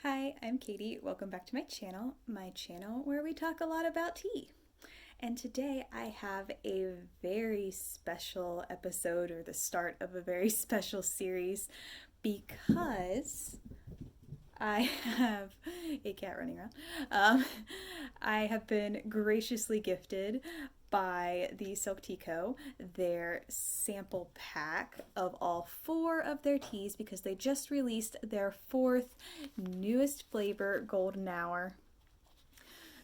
Hi, I'm Katie. Welcome back to my channel where we talk a lot about tea. And today I have a very special episode, or the start of a very special series, because I have a cat running around. I have been graciously gifted by the Silk Tea Co. their sample pack of all four of their teas because they just released their fourth newest flavor, Golden Hour.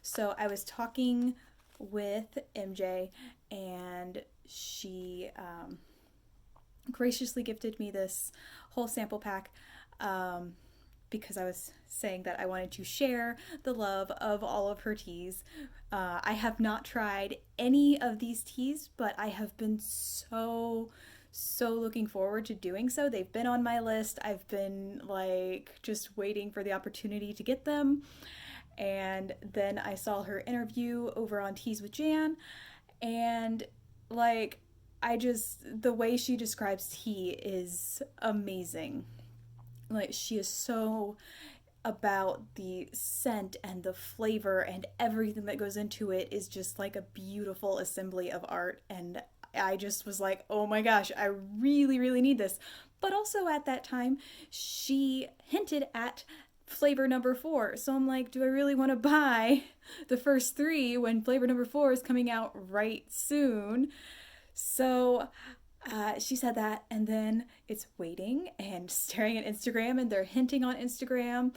So I was talking with MJ and she graciously gifted me this whole sample pack. Because I was saying that I wanted to share the love of all of her teas. I have not tried any of these teas, but I have been so looking forward to doing so. They've been on my list. I've been just waiting for the opportunity to get them. And then I saw her interview over on Teas with Jan, and the way she describes tea is amazing. She is so about the scent and the flavor, and everything that goes into it is just like a beautiful assembly of art. And I just was like, oh my gosh, I really need this. But also at that time, she hinted at flavor number 4. So I'm like, do I really want to buy the first 3 when flavor number 4 is coming out right soon? So she said that, and then it's waiting and staring at Instagram, and they're hinting on Instagram,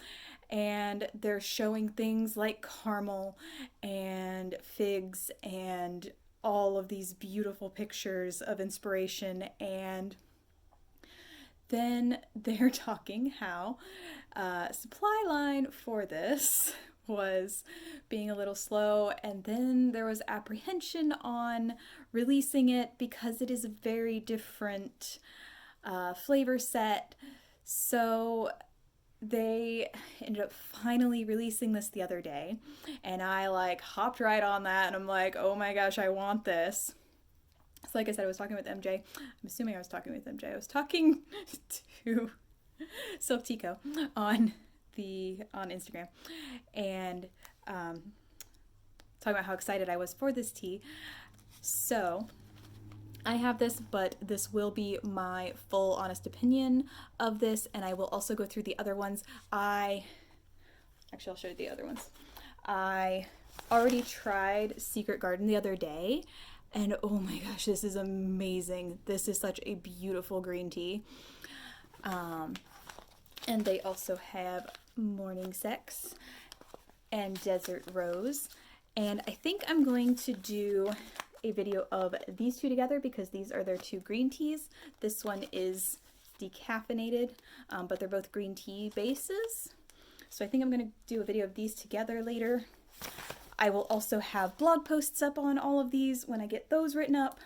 and they're showing things like caramel and figs and all of these beautiful pictures of inspiration. And then they're talking how supply line for this was being a little slow, and then there was apprehension on releasing it because it is a very different flavor set. So they ended up finally releasing this the other day, and I hopped right on that, and I'm like, oh my gosh, I want this. So like I said, I was talking with MJ. I'm assuming I was talking with MJ. I was talking to Silk Tico on Instagram, and talking about how excited I was for this tea. So I have this, but this will be my full honest opinion of this, and I will also go through the other ones. I'll show you the other ones. I already tried Secret Garden the other day, and oh my gosh, this is amazing. This is such a beautiful green tea. And they also have Morning Sex and Desert Rose. And I think I'm going to do a video of these two together because these are their 2 green teas. This one is decaffeinated, but they're both green tea bases. So I think I'm going to do a video of these together later. I will also have blog posts up on all of these when I get those written up.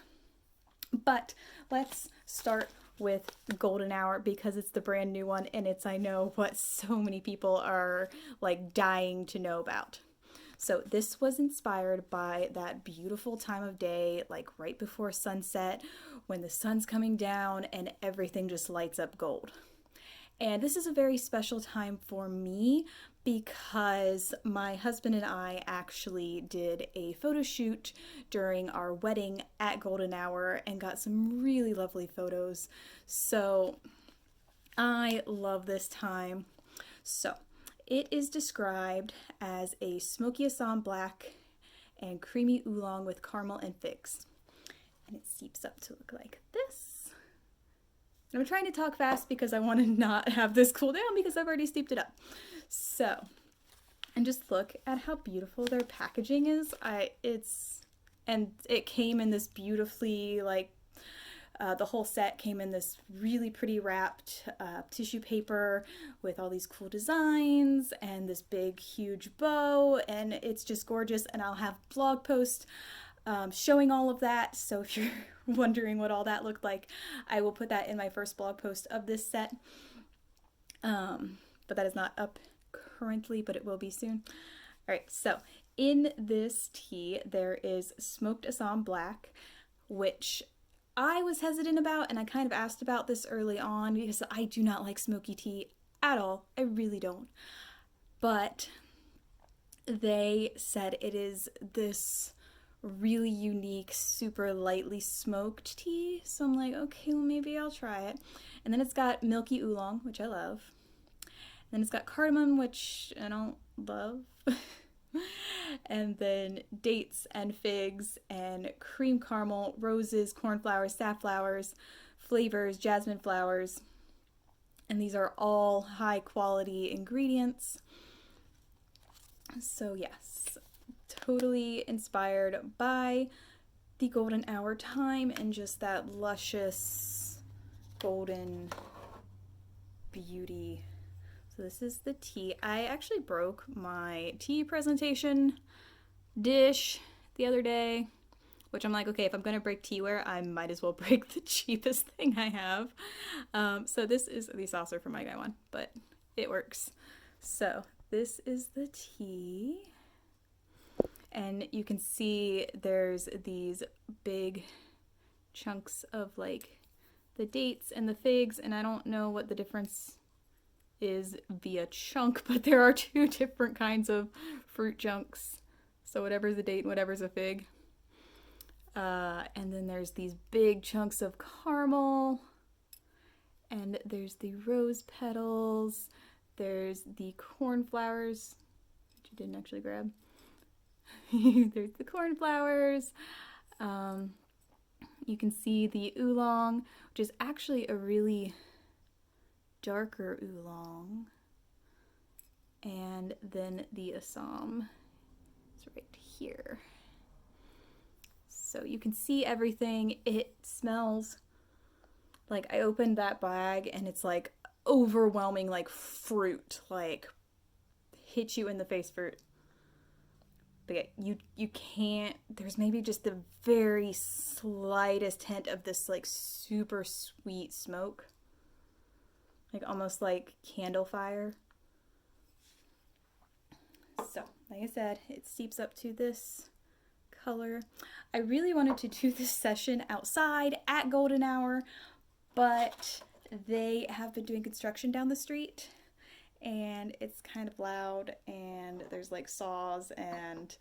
But let's start with Golden Hour because it's the brand new one, and it's, I know, what so many people are dying to know about. So this was inspired by that beautiful time of day, right before sunset, when the sun's coming down and everything just lights up gold. And this is a very special time for me because my husband and I actually did a photo shoot during our wedding at Golden Hour and got some really lovely photos. So I love this time. So it is described as a smoky Assam black and creamy oolong with caramel and figs. And it seeps up to look like this. I'm trying to talk fast because I want to not have this cool down because I've already steeped it up. So, and just look at how beautiful their packaging is. And it came in this beautifully, the whole set came in this really pretty wrapped tissue paper with all these cool designs and this big, huge bow, and it's just gorgeous. And I'll have blog posts showing all of that. So if you're wondering what all that looked like, I will put that in my first blog post of this set. But that is not up currently, but it will be soon. All right, so in this tea, there is smoked Assam black, which I was hesitant about, and I kind of asked about this early on because I do not like smoky tea at all. I really don't. but they said it is this really unique, super lightly smoked tea. So I'm like, okay, well, maybe I'll try it. And then it's got milky oolong, which I love. And then it's got cardamom, which I don't love. And then dates and figs and cream caramel, roses, cornflowers, safflowers, flavors, jasmine flowers. And these are all high quality ingredients. So yes, totally inspired by the golden hour time and just that luscious golden beauty. So this is the tea. I actually broke my tea presentation dish the other day, which I'm like, okay, if I'm gonna break teaware, I might as well break the cheapest thing I have. So this is the saucer for my guy one, but it works. So this is the tea. And you can see there's these big chunks of like the dates and the figs, and I don't know what the difference is via chunk, but there are two different kinds of fruit chunks. So whatever's a date and whatever's a fig. And then there's these big chunks of caramel, and there's the rose petals, there's the cornflowers, which you didn't actually grab. There's the cornflowers. You can see the oolong, which is actually a really darker oolong. And then the Assam is right here. So you can see everything. It smells like, I opened that bag and it's like overwhelming, like fruit, like hit you in the face fruit. But yeah, you can't, there's maybe just the very slightest hint of this like super sweet smoke. Like almost like candle fire. So, like I said, it steeps up to this color. I really wanted to do this session outside at golden hour, but they have been doing construction down the street and it's kind of loud and there's like saws, and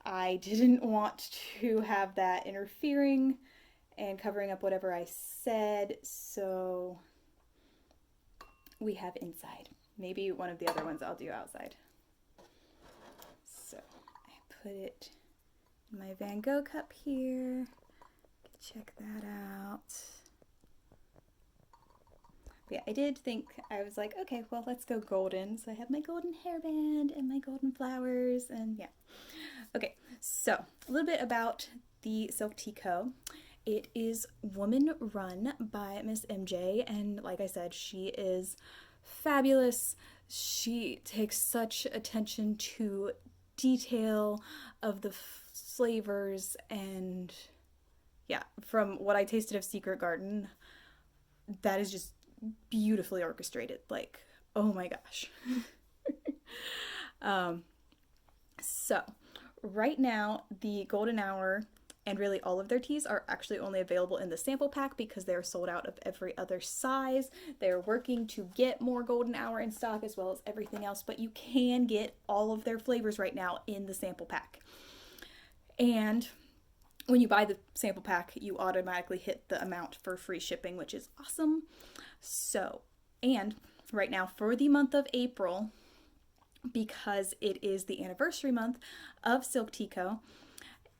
I didn't want to have that interfering and covering up whatever I said, so we have inside. Maybe one of the other ones I'll do outside. So I put it in my Van Gogh cup here. Check that out. But yeah, I did think, I was like, okay, well, let's go golden. So I have my golden hairband and my golden flowers, and yeah. Okay, so a little bit about the Silk Tea Co. It is woman run by Miss MJ, and like I said, she is fabulous. She takes such attention to detail of the flavors, and yeah, from what I tasted of Secret Garden, that is just beautifully orchestrated. Like, oh my gosh. So right now the golden hour and really all of their teas are actually only available in the sample pack because they're sold out of every other size. They're working to get more golden hour in stock as well as everything else, but you can get all of their flavors right now in the sample pack. And when you buy the sample pack, you automatically hit the amount for free shipping, which is awesome. So, and right now for the month of April, because it is the anniversary month of Silk Tea Co.,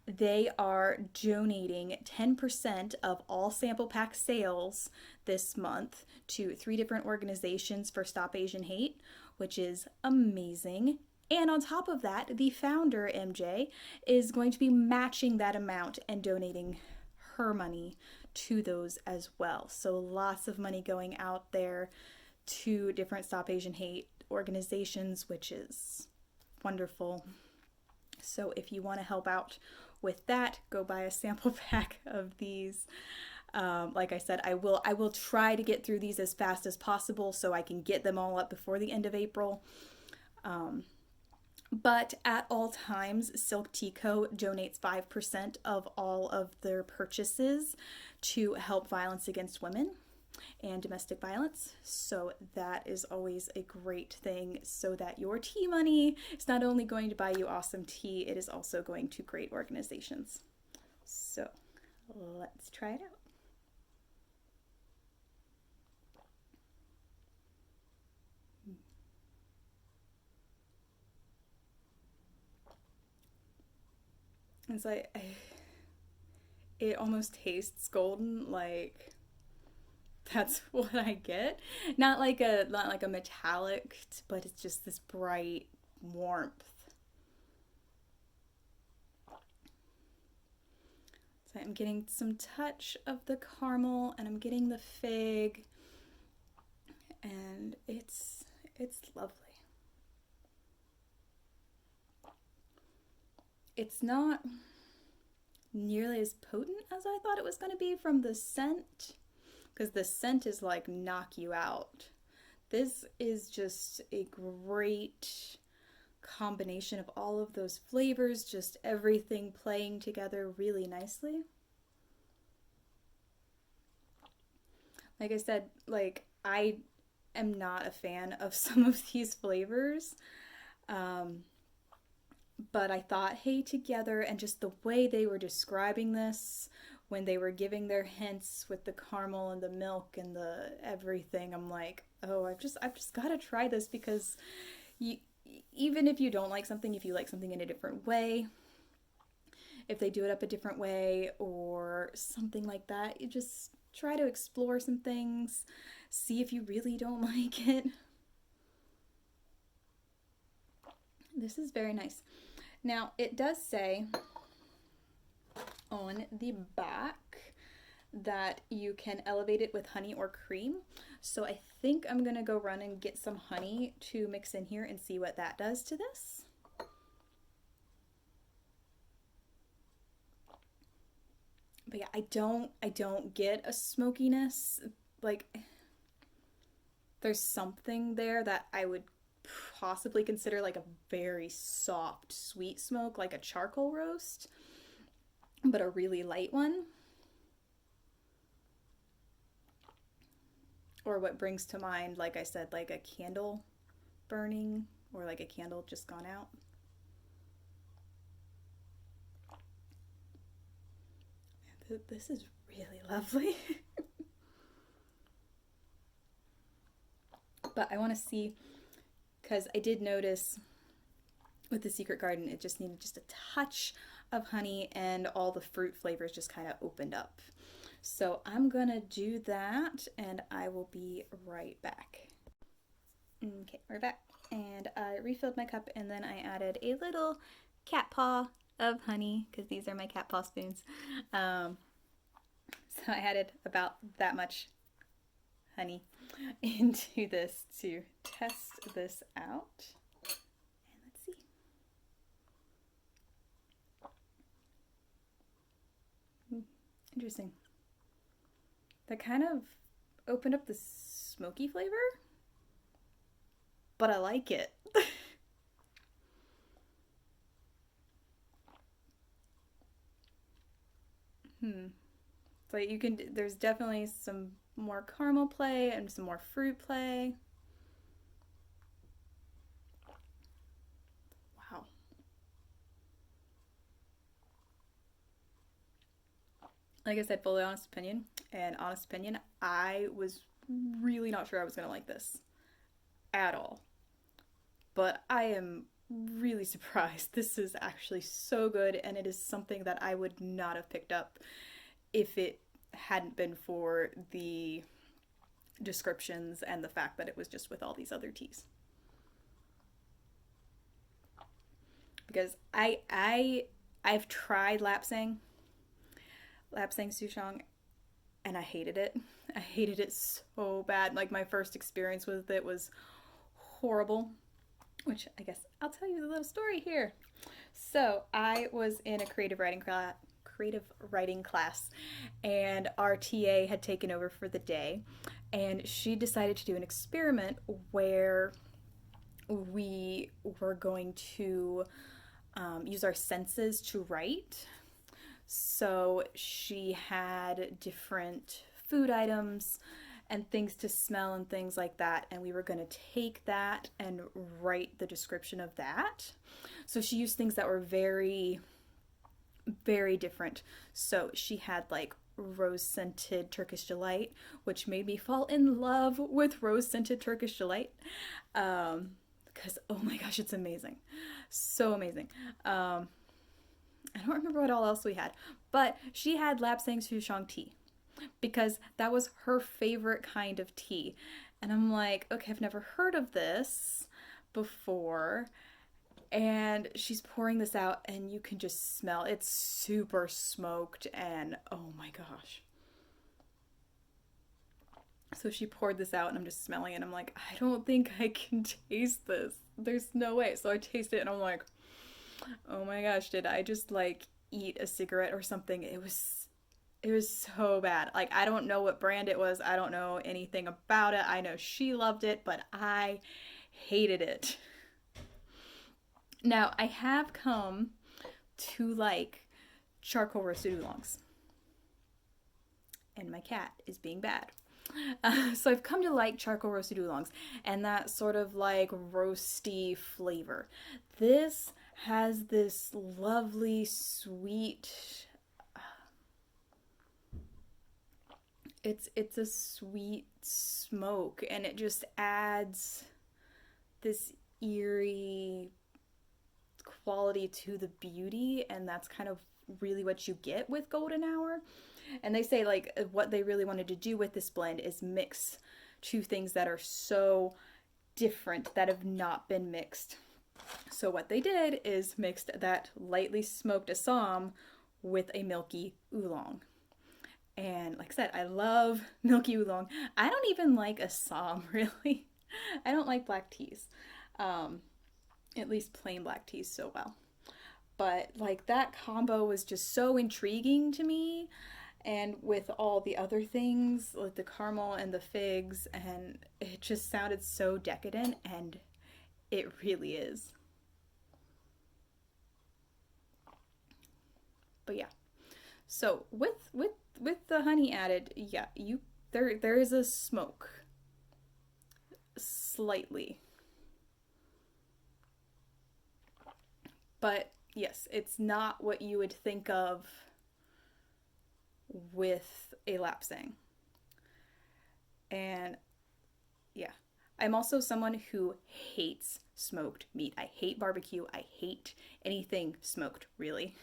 they are donating 10% of all sample pack sales this month to 3 different organizations for Stop Asian Hate, which is amazing. And on top of that, the founder, MJ, is going to be matching that amount and donating her money to those as well. So lots of money going out there to different Stop Asian Hate organizations, which is wonderful. So if you want to help out with that, go buy a sample pack of these. Like I said, I will try to get through these as fast as possible so I can get them all up before the end of April. But at all times, Silk Tea Co. donates 5% of all of their purchases to help violence against women. and domestic violence. So that is always a great thing, so that your tea money is not only going to buy you awesome tea, it is also going to great organizations. So let's try it out. It's like it almost tastes golden, like that's what I get. Not like a metallic, but it's just this bright warmth. So I'm getting some touch of the caramel and I'm getting the fig, and it's lovely. It's not nearly as potent as I thought it was going to be from the scent, because the scent is like knock you out. This is just a great combination of all of those flavors, just everything playing together really nicely. Like I said, like I am not a fan of some of these flavors. Um, but I thought, hey, together, and just the way they were describing this when they were giving their hints with the caramel and the milk and the everything, I'm like, oh, I've just got to try this, because you, even if you don't like something, if you like something in a different way, if they do it up a different way or something like that, you just try to explore some things, see if you really don't like it. This is very nice. Now, it does say on the back that you can elevate it with honey or cream. So I think I'm going to go run and get some honey to mix in here and see what that does to this. But yeah, I don't get a smokiness. Like, there's something there that I would possibly consider like a very soft sweet smoke, like a charcoal roast, but a really light one. Or what brings to mind, like I said, like a candle burning, or like a candle just gone out. This is really lovely. But I want to see, because I did notice with the Secret Garden, it just needed just a touch of honey and all the fruit flavors just kind of opened up. So I'm gonna do that and I will be right back. Okay, we're back. And I refilled my cup and then I added a little cat paw of honey, because these are my cat paw spoons. So I added about that much honey into this to test this out. And let's see. Interesting. That kind of opened up the smoky flavor, but I like it. So you can, there's definitely some more caramel play and some more fruit play. Wow. Like I said, fully honest opinion, and honest opinion, I was really not sure I was gonna like this at all. But I am really surprised. This is actually so good, and it is something that I would not have picked up if it hadn't been for the descriptions and the fact that it was just with all these other teas. Because I've tried lapsang souchong, and I hated it. I hated it so bad. Like, my first experience with it was horrible, which I guess I'll tell you the little story here. So I was in a creative writing class, and our TA had taken over for the day, and she decided to do an experiment where we were going to use our senses to write. So she had different food items and things to smell and things like that. And we were going to take that and write the description of that. So she used things that were very, very different. So she had like rose scented Turkish delight, which made me fall in love with rose scented Turkish delight. Because oh my gosh, it's amazing. So amazing. I don't remember what all else we had, but she had Lapsang Souchong tea because that was her favorite kind of tea. And I'm like, okay, I've never heard of this before. And she's pouring this out, and you can just smell it's super smoked, and oh my gosh. So she poured this out, and I'm just smelling it. And I'm like, I don't think I can taste this. There's no way. So I taste it, and I'm like, oh my gosh, did I just like eat a cigarette or something? It was so bad. Like, I don't know what brand it was. I don't know anything about it. I know she loved it, but I hated it. Now, I have come to like charcoal roasted oolongs. And my cat is being bad. So I've come to like charcoal roasted oolongs and that sort of like roasty flavor. This has this lovely sweet, it's a sweet smoke, and it just adds this eerie quality to the beauty, and that's kind of really what you get with golden hour. And they say like what they really wanted to do with this blend is mix two things that are so different that have not been mixed. So what they did is mixed that lightly smoked Assam with a milky oolong. And like I said, I love milky oolong. I don't even like Assam, really. I don't like black teas. At least plain black teas so well. But like that combo was just so intriguing to me. And with all the other things, like the caramel and the figs, and it just sounded so decadent, and it really is. But yeah. So with the honey added, yeah, there is a smoke slightly. But yes, it's not what you would think of with a lapsang. And yeah, I'm also someone who hates smoked meat. I hate barbecue. I hate anything smoked, really.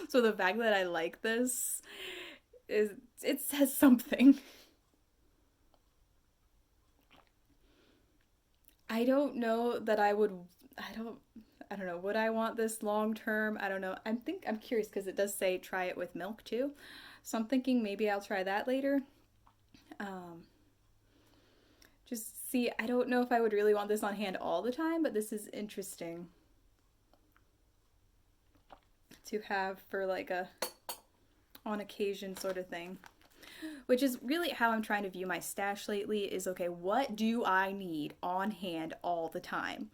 So the fact that I like this is, it says something. I don't know that I don't know, would I want this long term? I don't know. I'm curious because it does say try it with milk too. So I'm thinking maybe I'll try that later. Um, just see, I don't know if I would really want this on hand all the time, but this is interesting to have for like a on occasion sort of thing. Which is really how I'm trying to view my stash lately is, okay, what do I need on hand all the time?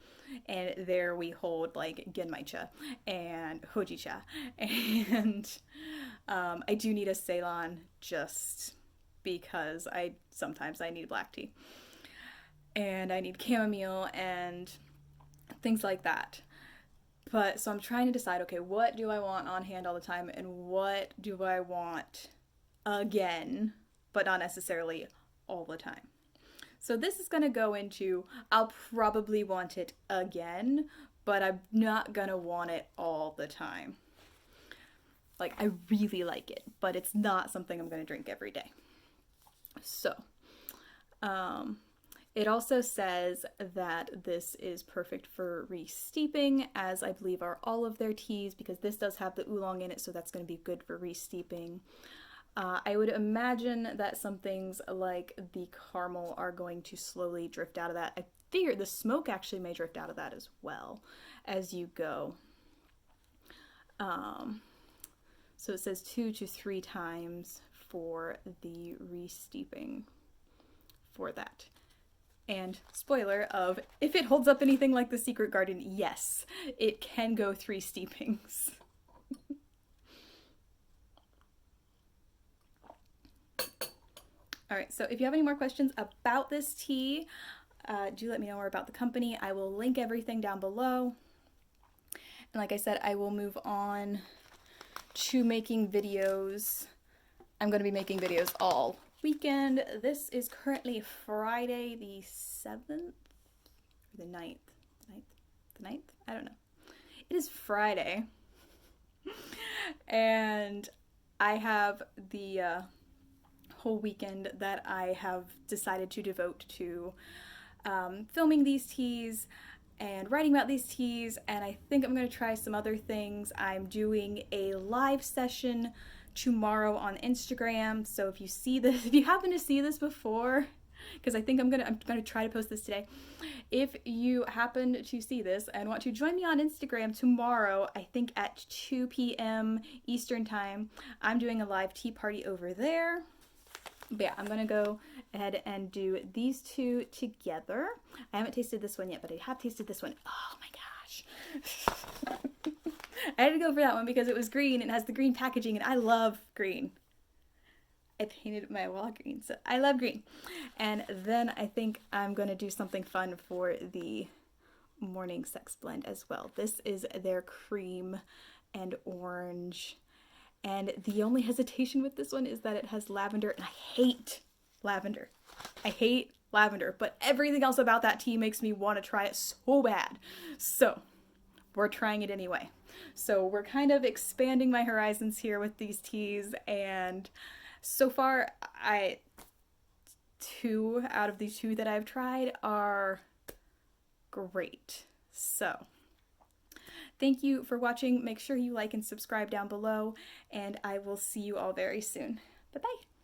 And there we hold like genmaicha and hojicha. And I do need a Ceylon just because sometimes I need black tea. And I need chamomile and things like that. But so I'm trying to decide, okay, what do I want on hand all the time and what do I want again, but not necessarily all the time. So this is going to go into, I'll probably want it again, but I'm not going to want it all the time. Like, I really like it, but it's not something I'm going to drink every day. So, it also says that this is perfect for re-steeping, as I believe are all of their teas, because this does have the oolong in it, so that's going to be good for re-steeping. I would imagine that some things like the caramel are going to slowly drift out of that. I figure the smoke actually may drift out of that as well as you go. So it says 2 to 3 times for the re-steeping for that. And spoiler of, if it holds up anything like the Secret Garden, yes, it can go 3 steepings. All right, so if you have any more questions about this tea, do let me know, or about the company. I will link everything down below. And like I said, I will move on to making videos. I'm going to be making videos all weekend. This is currently Friday the 7th, or the 9th. The 9th? I don't know. It is Friday. And I have the whole weekend that I have decided to devote to filming these teas and writing about these teas, and I think I'm going to try some other things. I'm doing a live session tomorrow on Instagram, so if you see this, if you happen to see this before, because I think I'm gonna try to post this today. If you happen to see this and want to join me on Instagram tomorrow, I think at 2 p.m. Eastern time, I'm doing a live tea party over there. But yeah, I'm gonna go ahead and do these two together. I haven't tasted this one yet, but I have tasted this one. Oh my gosh. I had to go for that one because it was green and has the green packaging, and I love green. I painted my wall green, so I love green. And then I think I'm gonna do something fun for the morning sex blend as well. This is their cream and orange. And the only hesitation with this one is that it has lavender, and I hate lavender. I hate lavender, but everything else about that tea makes me want to try it so bad. So we're trying it anyway. So we're kind of expanding my horizons here with these teas, and so far, 2 out of these 2 that I've tried are great. So thank you for watching. Make sure you like and subscribe down below, and I will see you all very soon. Bye-bye.